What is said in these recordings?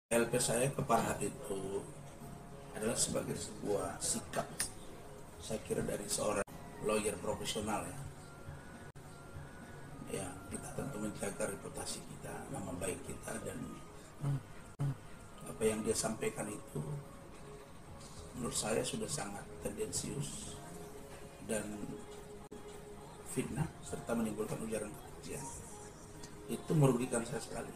LP saya ke Farhad itu adalah sebagai sebuah sikap, saya kira, dari seorang lawyer profesional ya kita tentu menjaga reputasi kita, nama baik kita, dan apa yang dia sampaikan itu menurut saya sudah sangat tendensius dan fitnah serta menimbulkan ujaran kebencian. Itu merugikan saya sekali.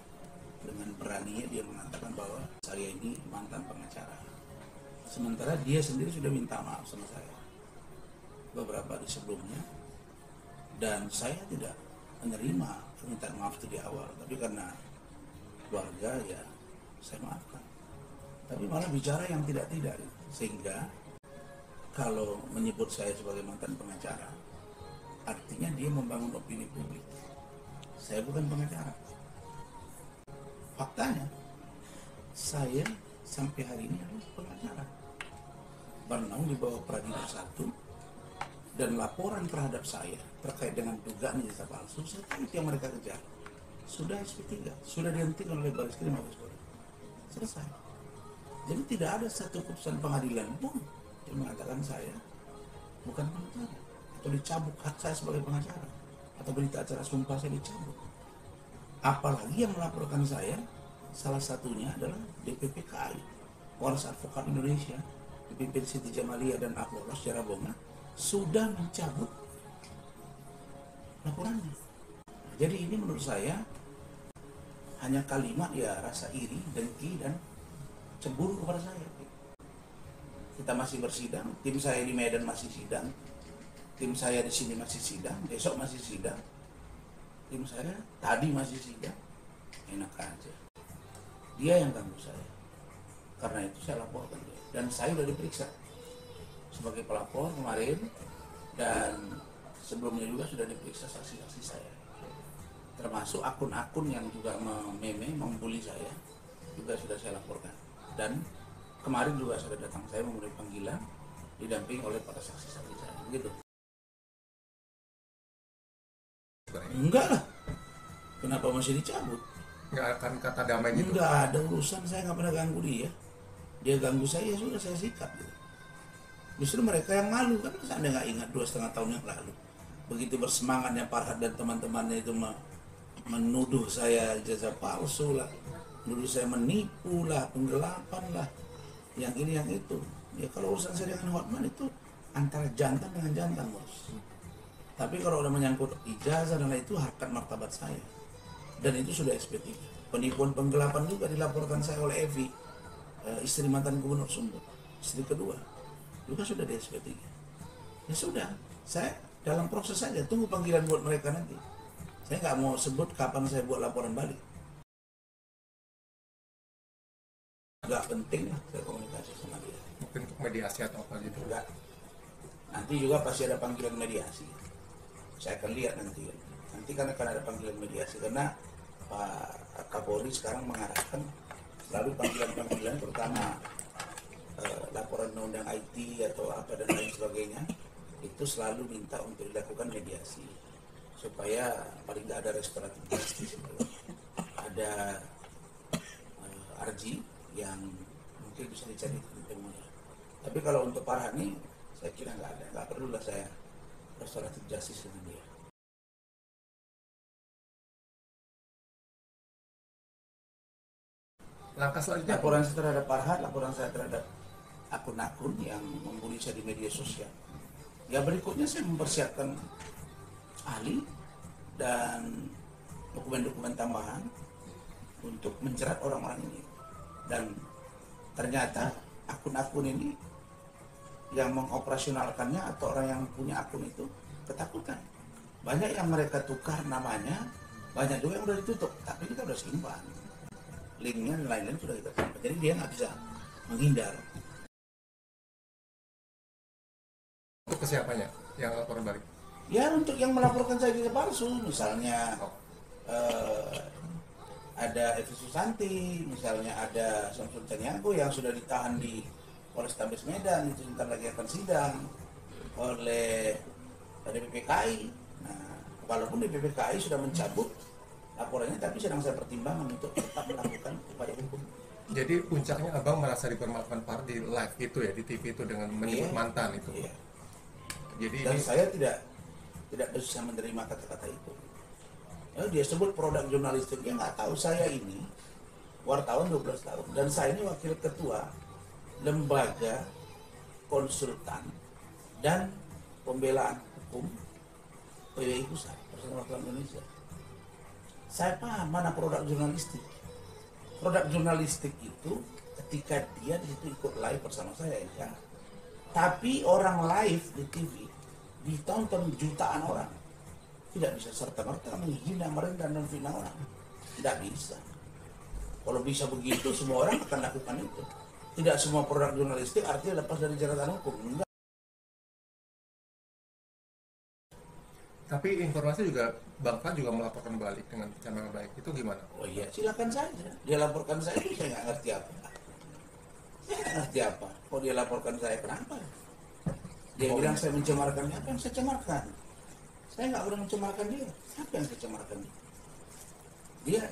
Dengan beraninya dia mengatakan bahwa saya ini mantan pengacara, sementara dia sendiri sudah minta maaf sama saya beberapa hari sebelumnya, dan saya tidak menerima permintaan maaf itu di awal, tapi karena keluarga ya saya maafkan. Tapi malah bicara yang tidak-tidak, sehingga kalau menyebut saya sebagai mantan pengacara artinya dia membangun opini publik. Saya bukan pengacara. Faktanya saya sampai hari ini adalah pengacara, bernaung di bawah Peradilan 1, dan laporan terhadap saya terkait dengan dugaan ijazah palsu, saya tahu yang mereka kejar sudah SP3, sudah dihentikan oleh Baris Krim Mabes Polri, selesai. Jadi tidak ada satu putusan pengadilan pun yang mengatakan saya bukan pengacara atau dicabut hak saya sebagai pengacara atau berita acara sumpah saya dicabut. Apalagi yang melaporkan saya salah satunya adalah DPPKI, Poros Advokat Indonesia, dipimpin Siti Jamalia dan Apollo secara bonga, sudah mencabut laporannya. Jadi ini menurut saya hanya kalimat ya rasa iri, dengki, dan cemburu kepada saya. Kita masih bersidang, tim saya di Medan masih sidang, tim saya di sini masih sidang, besok masih sidang, tim saya tadi masih sidang. Enak aja, dia yang ganggu saya, karena itu saya laporkan dia, dan saya sudah diperiksa sebagai pelapor kemarin, dan sebelumnya juga sudah diperiksa saksi-saksi saya, termasuk akun-akun yang juga membuli saya juga sudah saya laporkan. Dan kemarin juga sudah datang saya memenuhi panggilan didampingi oleh para saksi-saksi saya. Begitu. Enggak lah, kenapa masih dicabut? Nggak akan kata damai gitu? Enggak ada urusan, saya nggak pernah ganggu dia. Dia ganggu saya, sudah saya sikat gitu. Justru mereka yang malu, kan Anda nggak ingat 2,5 tahun yang lalu begitu bersemangatnya Farhad dan teman-temannya itu menuduh saya ijazah palsu lah, menuduh saya menipu lah, penggelapan lah, yang ini yang itu. Ya kalau urusan saya dengan Hotman itu antara jantan dengan jantan, bos. Tapi kalau udah menyangkut ijazah dan itu harkat martabat saya, dan itu sudah SP3. Penipuan penggelapan juga dilaporkan saya oleh Evi, istri mantan gubernur Sumber, istri kedua, juga sudah di SP3. Ya sudah, saya dalam proses saja, tunggu panggilan buat mereka nanti. Saya nggak mau sebut kapan saya buat laporan balik. Nggak penting lah saya komunikasi sama dia. Mungkin untuk mediasi atau apa gitu? Enggak. Nanti juga pasti ada panggilan mediasi. Saya akan lihat nanti. Nanti kan akan ada panggilan mediasi, karena Pak Kapolri sekarang mengarahkan selalu panggilan-panggilan, terutama laporan undang-undang IT atau apa dan lain sebagainya, itu selalu minta untuk dilakukan mediasi supaya paling nggak ada restoratif justice, ada RG yang mungkin bisa dicari temunya. Tapi kalau untuk Farhad ini saya kira nggak perlulah saya restoratif justice dengan dia. Langkah selanjutnya Laporan saya terhadap Farhad, laporan saya terhadap akun-akun yang membuli saya di media sosial. Ya berikutnya saya mempersiapkan ahli dan dokumen-dokumen tambahan untuk menjerat orang-orang ini. Dan ternyata akun-akun ini yang mengoperasionalkannya atau orang yang punya akun itu ketakutan. Banyak yang mereka tukar namanya, banyak juga yang udah ditutup, tapi kita udah simpan linknya dan lain-lain, sudah kita simpan, jadi dia nggak bisa menghindar. untuk kesiapannya yang laporan balik? Ya untuk yang melaporkan saya ijazah palsu, misalnya ada Evi Susanti, misalnya ada Samsul Caniago yang sudah ditahan di Polrestabes Medan, itu sebentar lagi akan sidang oleh DPPKI. Nah, walaupun DPPKI sudah mencabut laporannya, tapi sedang saya pertimbangkan untuk tetap melakukan upaya hukum. Jadi puncaknya abang merasa dipermalukan Pak di live itu ya, di TV itu dengan menyebut Iya. mantan itu. Iya. Jadi Dan ini saya tidak bisa menerima kata-kata itu. Dia sebut produk jurnalistik, dia nggak tahu saya ini wartawan 12 tahun dan saya ini wakil ketua lembaga konsultan dan pembelaan hukum PWI Pusat, Persatuan Wartawan Indonesia. Saya paham mana produk jurnalistik. Produk jurnalistik itu ketika dia di situ ikut live bersama saya, ya. Tapi orang live di TV ditonton jutaan orang. Tidak bisa serta-merta menghina, merendahkan dan fitnah orang. Tidak bisa. Kalau bisa begitu, semua orang akan lakukan itu. Tidak semua produk jurnalistik artinya lepas dari jeratan hukum. Enggak. tapi informasi juga Bang Fa juga melaporkan balik dengan cara baik. Itu gimana? Oh iya, silakan saja. Dia laporkan saya, saya nggak ngerti apa. Saya nggak ngerti apa. Kok dia laporkan saya, kenapa? Dia bilang saya mencemarkan. Apa yang saya cemarkan? Saya nggak pernah mencemarkan dia. Siapa yang saya cemarkan dia?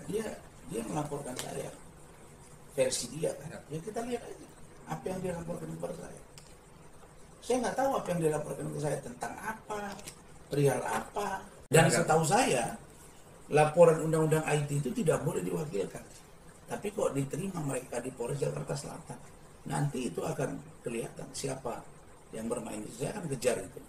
Dia melaporkan saya. Versi dia kan. Ya kita lihat aja. Apa yang dia laporkan kepada saya. Saya nggak tahu apa yang dia laporkan ke saya tentang apa, perihal apa. Dan setahu saya, laporan undang-undang IT itu tidak boleh diwakilkan. Tapi kok diterima mereka di Polres Jakarta Selatan, nanti itu akan kelihatan siapa yang bermain. Saya akan kejar itu.